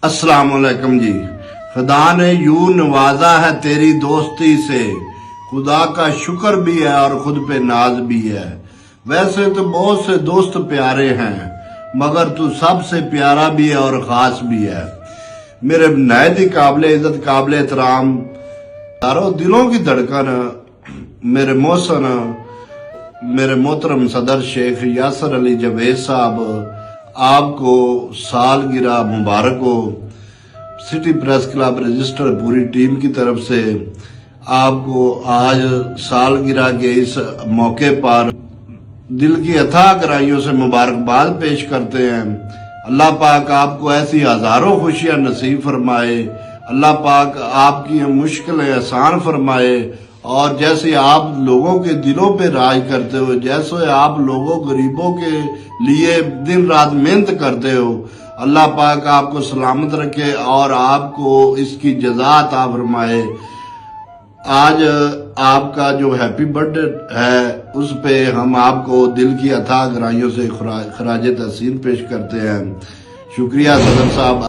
अस्सलाम वालेकुम जी। खुदा ने यूं नवाजा है तेरी दोस्ती से, खुदा का शुक्र भी है और खुद पे नाज भी है। वैसे तो बहुत से दोस्त प्यारे हैं, मगर तू सबसे प्यारा भी है और खास भी है। मेरे नहायत ही काबिल इज्जत काबिल एहतराम तारो दिलों की धड़कन मेरे मोहसन मेरे मोहतरम सदर शेख यासर अली जवेद साहब, आपको सालगिरह मुबारक हो। सिटी प्रेस क्लब रजिस्टर पूरी टीम की तरफ से आपको आज सालगिरह के इस मौके पर दिल की अथाह गहराइयों से मुबारकबाद पेश करते हैं। अल्लाह पाक आपको ऐसी हजारों खुशियां नसीब फरमाए। अल्लाह पाक आपकी मुश्किलें आसान फरमाए और जैसे आप लोगों के दिलों पे राज करते हो, जैसे आप लोगों गरीबों के लिए दिन रात मेहनत करते हो, अल्लाह पाक आपको सलामत रखे और आपको इसकी जज़ा अता फरमाए। आज आपका जो हैप्पी बर्थडे है उस पे हम आपको दिल की अथाह गहराइयों से खराज तहसीन पेश करते हैं। शुक्रिया सदर साहब।